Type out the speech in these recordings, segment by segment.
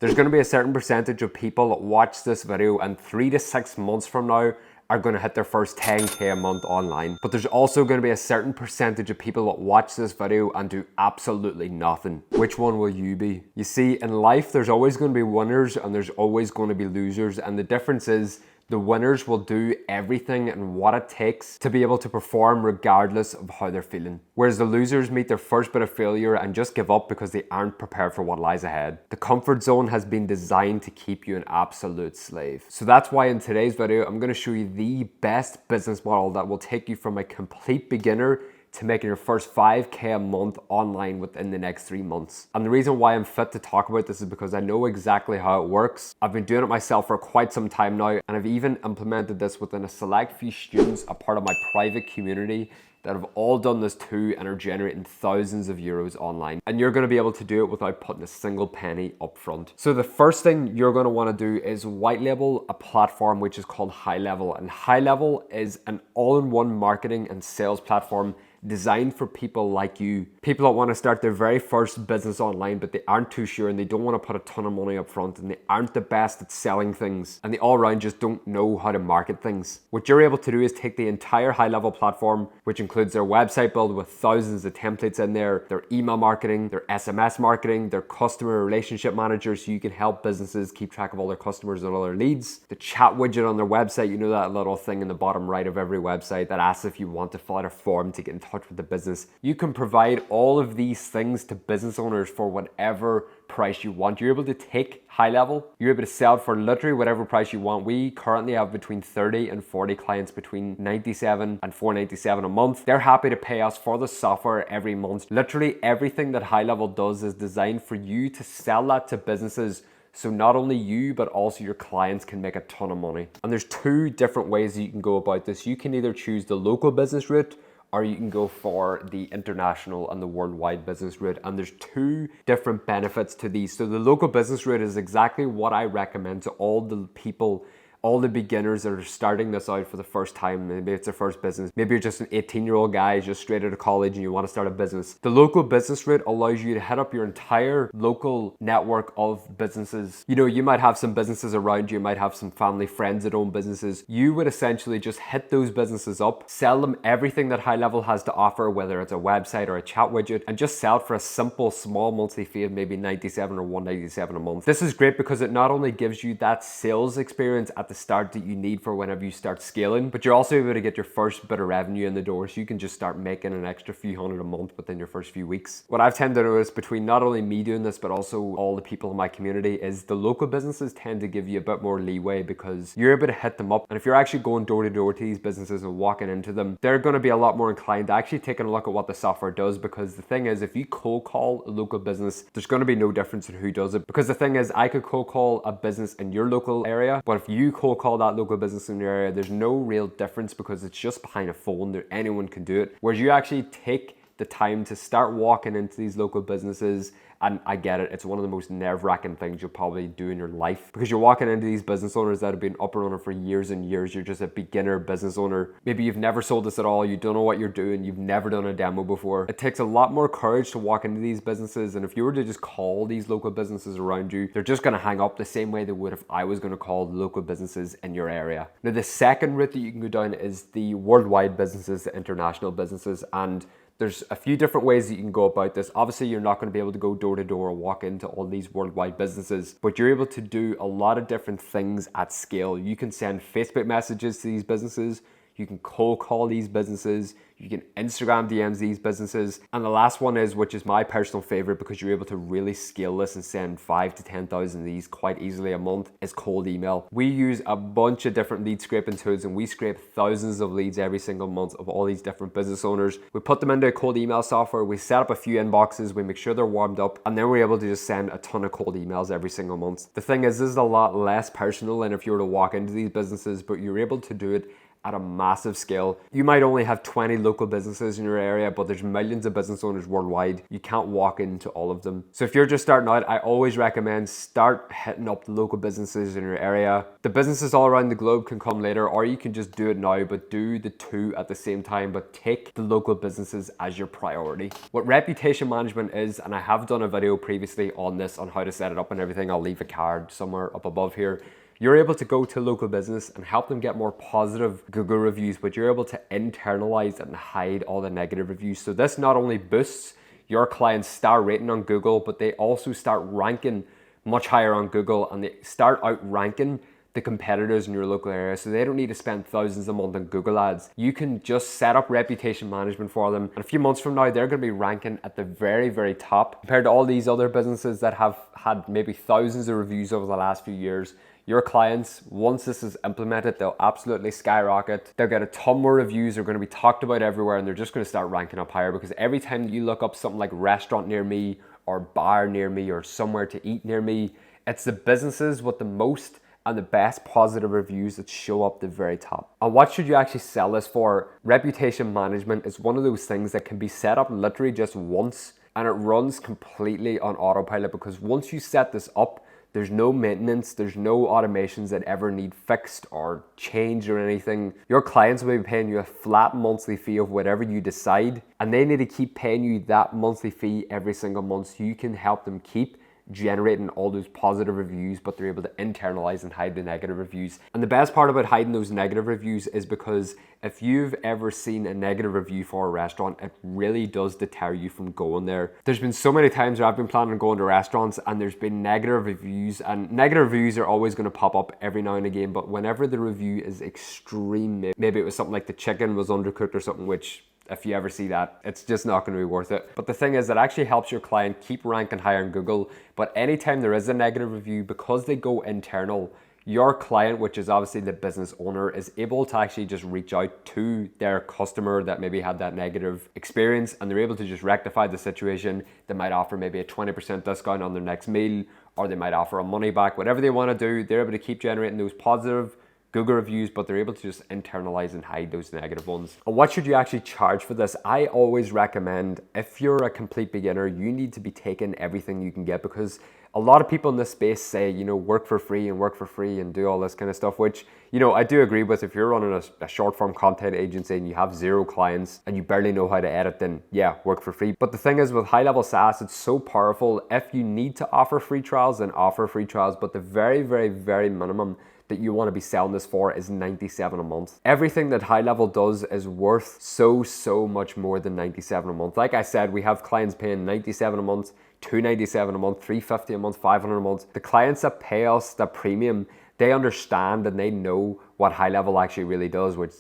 There's going to be a certain percentage of people that watch this video and 3 to 6 months from now are going to hit their first 10K a month online. But there's also going to be a certain percentage of people that watch this video and do absolutely nothing. Which one will you be? You see, in life, there's always going to be winners and there's always going to be losers. And the difference is the winners will do everything and what it takes to be able to perform regardless of how they're feeling. Whereas the losers meet their first bit of failure and just give up because they aren't prepared for what lies ahead. The comfort zone has been designed to keep you an absolute slave. So that's why in today's video, I'm going to show you the best business model that will take you from a complete beginner to making your first 5K a month online within the next 3 months. And the reason why I'm fit to talk about this is because I know exactly how it works. I've been doing it myself for quite some time now, and I've even implemented this within a select few students, a part of my private community, that have all done this too and are generating thousands of euros online. And you're gonna be able to do it without putting a single penny up front. So the first thing you're gonna wanna do is white label a platform which is called High Level. And High Level is an all-in-one marketing and sales platform designed for people like you. People that want to start their very first business online, but they aren't too sure and they don't want to put a ton of money up front and they aren't the best at selling things and they all around just don't know how to market things. What you're able to do is take the entire High Level platform, which includes their website build with thousands of templates in there, their email marketing, their SMS marketing, their customer relationship manager so you can help businesses keep track of all their customers and all their leads, the chat widget on their website, you know that little thing in the bottom right of every website that asks if you want to fill out a form to get in touch with the business. You can provide all of these things to business owners for whatever price you want. You're able to take High Level, you're able to sell it for literally whatever price you want. We currently have between 30 and 40 clients between 97 and 497 a month. They're happy to pay us for the software every month. Literally everything that High Level does is designed for you to sell that to businesses. So not only you, but also your clients can make a ton of money. And there's 2 different ways that you can go about this. You can either choose the local business route or you can go for the international and the worldwide business route. And there's 2 different benefits to these. So the local business route is exactly what I recommend to all the people, all the beginners that are starting this out for the first time. Maybe it's their first business. Maybe you're just an 18-year-old guy just straight out of college and you want to start a business. The local business route allows you to head up your entire local network of businesses. You know, you might have some businesses around you, might have some family friends that own businesses. You would essentially just hit those businesses up, sell them everything that High Level has to offer, whether it's a website or a chat widget, and just sell it for a simple small monthly fee of maybe 97 or 197 a month. This is great because it not only gives you that sales experience at the start that you need for whenever you start scaling, but you're also able to get your first bit of revenue in the door so you can just start making an extra few hundred a month within your first few weeks. What I've tended to notice between not only me doing this, but also all the people in my community is the local businesses tend to give you a bit more leeway because you're able to hit them up. And if you're actually going door to door to these businesses and walking into them, they're going to be a lot more inclined to actually taking a look at what the software does, because the thing is, if you cold call a local business, there's going to be no difference in who does it. Because the thing is, I could cold call a business in your local area, but if you cold call that local business in your area, there's no real difference because it's just behind a phone that anyone can do it. Whereas you actually take the time to start walking into these local businesses, and I get it, it's one of the most nerve-wracking things you'll probably do in your life, because you're walking into these business owners that have been up and running for years and years. You're just a beginner business owner. Maybe you've never sold this at all, you don't know what you're doing, you've never done a demo before. It takes a lot more courage to walk into these businesses, and if you were to just call these local businesses around you, they're just gonna hang up the same way they would if I was gonna call local businesses in your area. Now, the second route that you can go down is the worldwide businesses, the international businesses, and there's a few different ways that you can go about this. Obviously, you're not going to be able to go door to door or walk into all these worldwide businesses, but you're able to do a lot of different things at scale. You can send Facebook messages to these businesses. You can cold call these businesses. You can Instagram DMs these businesses. And the last one is, which is my personal favorite because you're able to really scale this and send 5 to 10,000 of these quite easily a month, is cold email. We use a bunch of different lead scraping tools and we scrape thousands of leads every single month of all these different business owners. We put them into a cold email software, we set up a few inboxes, we make sure they're warmed up, and then we're able to just send a ton of cold emails every single month. The thing is, this is a lot less personal than if you were to walk into these businesses, but you're able to do it at a massive scale. You might only have 20 local businesses in your area, but there's millions of business owners worldwide. You can't walk into all of them. So if you're just starting out, I always recommend start hitting up the local businesses in your area. The businesses all around the globe can come later, or you can just do it now, but do the two at the same time, but take the local businesses as your priority. What reputation management is, and I have done a video previously on this, on how to set it up and everything. I'll leave a card somewhere up above here. You're able to go to a local business and help them get more positive Google reviews, but you're able to internalize and hide all the negative reviews. So this not only boosts your client's star rating on Google, but they also start ranking much higher on Google, and they start outranking the competitors in your local area. So they don't need to spend thousands a month on Google ads. You can just set up reputation management for them, and a few months from now, they're going to be ranking at the very, very top compared to all these other businesses that have had maybe thousands of reviews over the last few years. Your clients, once this is implemented, they'll absolutely skyrocket. They'll get a ton more reviews. They're going to be talked about everywhere, and they're just going to start ranking up higher, because every time that you look up something like restaurant near me or bar near me or somewhere to eat near me, it's the businesses with the most and the best positive reviews that show up the very top. And what should you actually sell this for? Reputation management is one of those things that can be set up literally just once, and it runs completely on autopilot, because once you set this up, there's no maintenance, there's no automations that ever need fixed or changed or anything. Your clients will be paying you a flat monthly fee of whatever you decide, and they need to keep paying you that monthly fee every single month so you can help them keep generating all those positive reviews, but they're able to internalize and hide the negative reviews. And the best part about hiding those negative reviews is because if you've ever seen a negative review for a restaurant, it really does deter you from going there. There's been so many times where I've been planning on going to restaurants and there's been negative reviews, and negative reviews are always going to pop up every now and again, but whenever the review is extreme, maybe it was something like the chicken was undercooked or something, which if you ever see that, it's just not going to be worth it. But the thing is, it actually helps your client keep ranking higher on Google. But anytime there is a negative review, because they go internal, your client, which is obviously the business owner, is able to actually just reach out to their customer that maybe had that negative experience, and they're able to just rectify the situation. They might offer maybe a 20% discount on their next meal, or they might offer a money back, whatever they want to do. They're able to keep generating those positive Google reviews, but they're able to just internalize and hide those negative ones. And what should you actually charge for this? I always recommend, if you're a complete beginner, you need to be taking everything you can get, because a lot of people in this space say, you know, work for free and do all this kind of stuff, which, you know, I do agree with. If you're running a short form content agency and you have 0 clients and you barely know how to edit, then yeah, work for free. But the thing is, with high level SaaS, it's so powerful. If you need to offer free trials, then offer free trials, but the very, very, very minimum that you want to be selling this for is $97 a month. Everything that high level does is worth so much more than $97 a month. Like I said, we have clients paying $97 a month, $297 a month, $350 a month, $500 a month. The clients that pay us that premium, they understand and they know what high level actually really does, which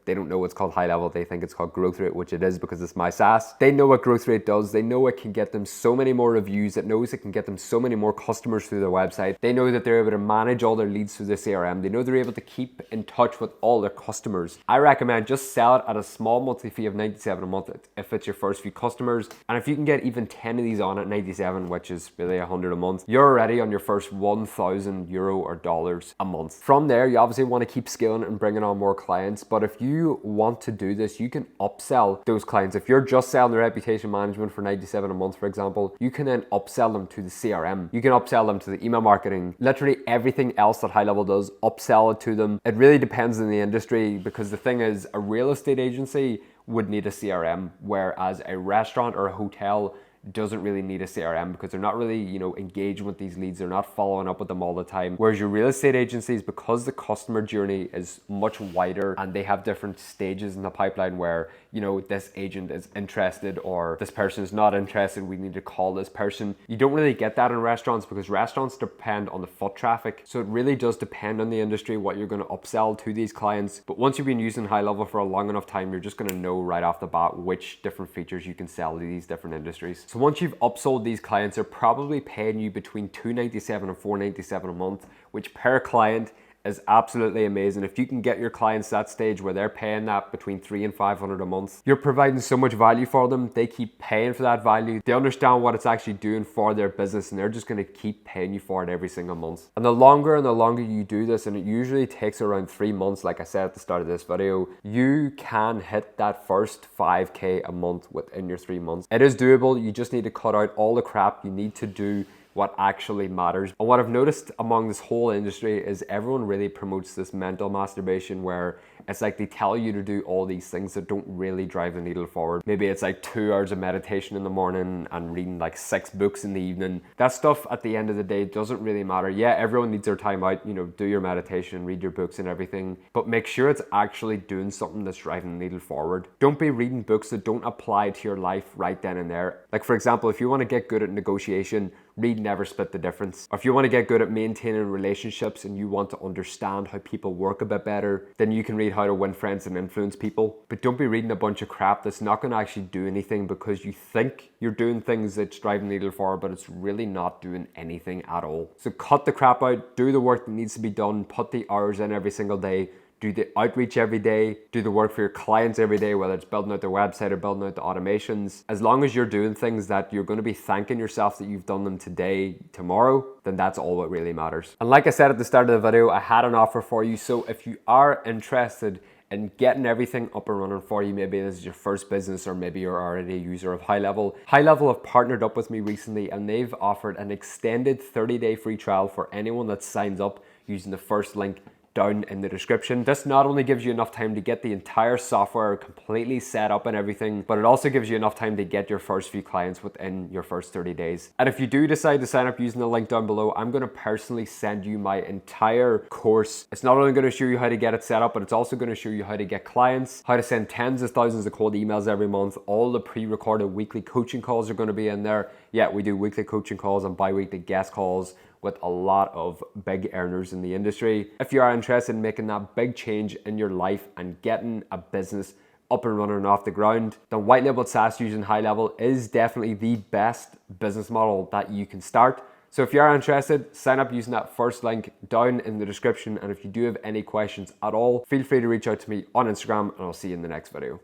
they don't know what's called high level. They think it's called growth rate, which it is because it's my SaaS. They know what growth rate does. They know it can get them so many more reviews. It knows it can get them so many more customers through their website. They know that they're able to manage all their leads through the CRM. They know they're able to keep in touch with all their customers. I recommend just sell it at a small monthly fee of $97 a month if it's your first few customers. And if you can get even 10 of these on at $97, which is really $100 a month, you're already on your first €1,000 or dollars a month. From there, you obviously want to keep scaling and bringing on more clients. But if you want to do this, you can upsell those clients. If you're just selling the reputation management for $97 a month, for example, you can then upsell them to the CRM. You can upsell them to the email marketing, literally everything else that high level does, upsell it to them. It really depends on the industry, because the thing is, a real estate agency would need a CRM, whereas a restaurant or a hotel doesn't really need a CRM because they're not really, you know, engaging with these leads. They're not following up with them all the time. Whereas your real estate agencies, because the customer journey is much wider and they have different stages in the pipeline where, you know, this agent is interested or this person is not interested, we need to call this person. You don't really get that in restaurants because restaurants depend on the foot traffic. So it really does depend on the industry, what you're going to upsell to these clients. But once you've been using high level for a long enough time, you're just going to know right off the bat which different features you can sell to these different industries. So once you've upsold these clients, they're probably paying you between $297 and $497 a month, which per client is absolutely amazing. If you can get your clients that stage where they're paying that between $300 and $500 a month, you're providing so much value for them. They keep paying for that value. They understand what it's actually doing for their business, and they're just going to keep paying you for it every single month. And the longer you do this, and it usually takes around 3 months, like I said at the start of this video, you can hit that first 5K a month within your 3 months. It is doable. You just need to cut out all the crap. You need to do what actually matters. And what I've noticed among this whole industry is everyone really promotes this mental masturbation, where it's like they tell you to do all these things that don't really drive the needle forward. Maybe it's like 2 hours of meditation in the morning and reading like 6 books in the evening. That stuff at the end of the day doesn't really matter. Yeah, everyone needs their time out, you know, do your meditation, read your books and everything, but make sure it's actually doing something that's driving the needle forward. Don't be reading books that don't apply to your life right then and there. Like for example, if you want to get good at negotiation, read Never Split the Difference. Or if you want to get good at maintaining relationships and you want to understand how people work a bit better, then you can read How to Win Friends and Influence People. But don't be reading a bunch of crap that's not going to actually do anything, because you think you're doing things that's driving the needle forward, but it's really not doing anything at all. So cut the crap out, do the work that needs to be done, put the hours in every single day, do the outreach every day, do the work for your clients every day, whether it's building out their website or building out the automations. As long as you're doing things that you're going to be thanking yourself that you've done them today, tomorrow, then that's all that really matters. And like I said at the start of the video, I had an offer for you. So if you are interested in getting everything up and running for you, maybe this is your first business, or maybe you're already a user of High Level. High Level have partnered up with me recently, and they've offered an extended 30-day free trial for anyone that signs up using the first link down in the description. This not only gives you enough time to get the entire software completely set up and everything, but it also gives you enough time to get your first few clients within your first 30 days. And if you do decide to sign up using the link down below, I'm going to personally send you my entire course. It's not only going to show you how to get it set up, but it's also going to show you how to get clients, how to send tens of thousands of cold emails every month. All the pre-recorded weekly coaching calls are going to be in there. Yeah, we do weekly coaching calls and bi-weekly guest calls with a lot of big earners in the industry. If you are interested in making that big change in your life and getting a business up and running off the ground, then white label SaaS using High Level is definitely the best business model that you can start. So if you are interested, sign up using that first link down in the description. And if you do have any questions at all, feel free to reach out to me on Instagram, and I'll see you in the next video.